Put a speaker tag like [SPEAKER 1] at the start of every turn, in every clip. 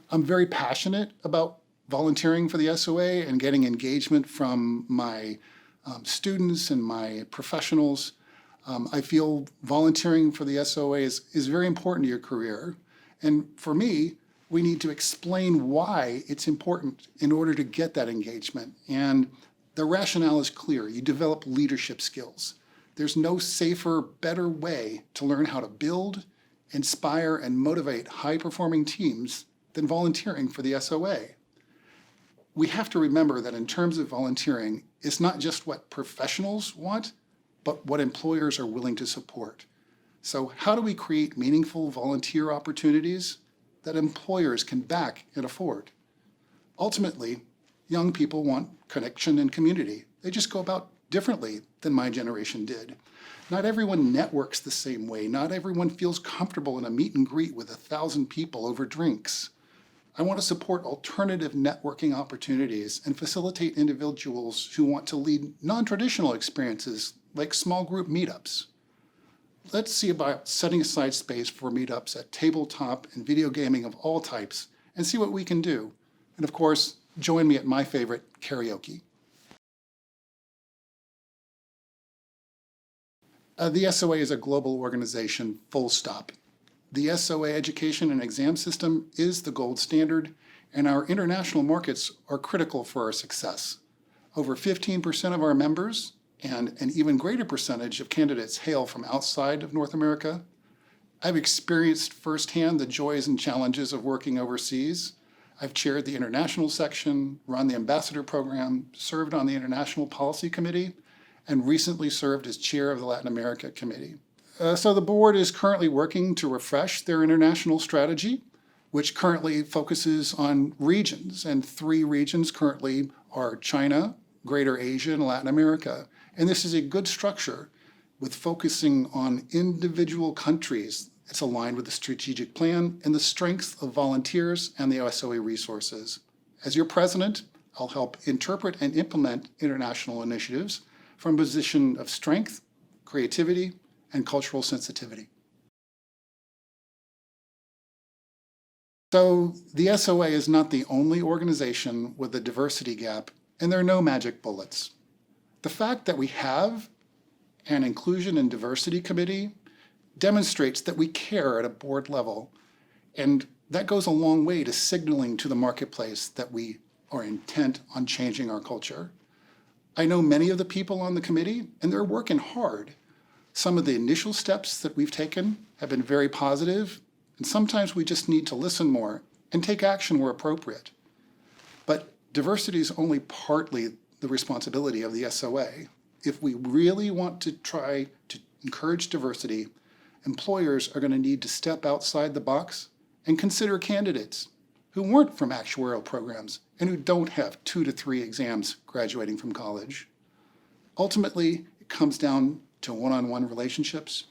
[SPEAKER 1] I'm very passionate about volunteering for the SOA and getting engagement from my students and my professionals. I feel volunteering for the SOA is very important to your career. And for me, we need to explain why it's important in order to get that engagement. And the rationale is clear. You develop leadership skills. There's no safer, better way to learn how to build, inspire, and motivate high-performing teams than volunteering for the SOA. We have to remember that in terms of volunteering, it's not just what professionals want, but what employers are willing to support. So how do we create meaningful volunteer opportunities that employers can back and afford? Ultimately, young people want connection and community. They just go about differently than my generation did. Not everyone networks the same way. Not everyone feels comfortable in a meet and greet with 1,000 people over drinks. I want to support alternative networking opportunities and facilitate individuals who want to lead non-traditional experiences like small group meetups. Let's see about setting aside space for meetups at tabletop and video gaming of all types and see what we can do. And of course, join me at my favorite, karaoke. The SOA is a global organization, full stop. The SOA education and exam system is the gold standard, and our international markets are critical for our success. Over 15% of our members and an even greater percentage of candidates hail from outside of North America. I've experienced firsthand the joys and challenges of working overseas. I've chaired the international section, run the ambassador program, served on the International Policy Committee, and recently served as chair of the Latin America Committee. So the board is currently working to refresh their international strategy, which currently focuses on regions, and 3 regions currently are China, Greater Asia, and Latin America. And this is a good structure with focusing on individual countries. It's aligned with the strategic plan and the strengths of volunteers and the SOA resources. As your president, I'll help interpret and implement international initiatives from a position of strength, creativity, and cultural sensitivity. So the SOA is not the only organization with a diversity gap, and there are no magic bullets. The fact that we have an Inclusion and Diversity Committee demonstrates that we care at a board level, and that goes a long way to signaling to the marketplace that we are intent on changing our culture. I know many of the people on the committee, and they're working hard. Some of the initial steps that we've taken have been very positive, and sometimes we just need to listen more and take action where appropriate. But diversity is only partly the responsibility of the SOA. If we really want to try to encourage diversity, employers are going to need to step outside the box and consider candidates who weren't from actuarial programs and who don't have 2 to 3 exams graduating from college. Ultimately, it comes down to one-on-one relationships.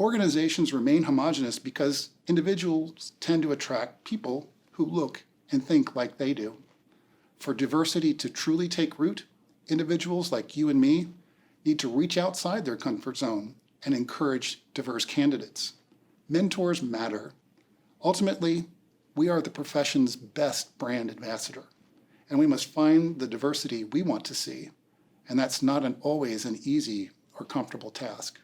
[SPEAKER 1] Organizations remain homogenous because individuals tend to attract people who look and think like they do. For diversity to truly take root, individuals like you and me need to reach outside their comfort zone and encourage diverse candidates. Mentors matter. Ultimately, we are the profession's best brand ambassador, and we must find the diversity we want to see, and that's not always an easy or comfortable task.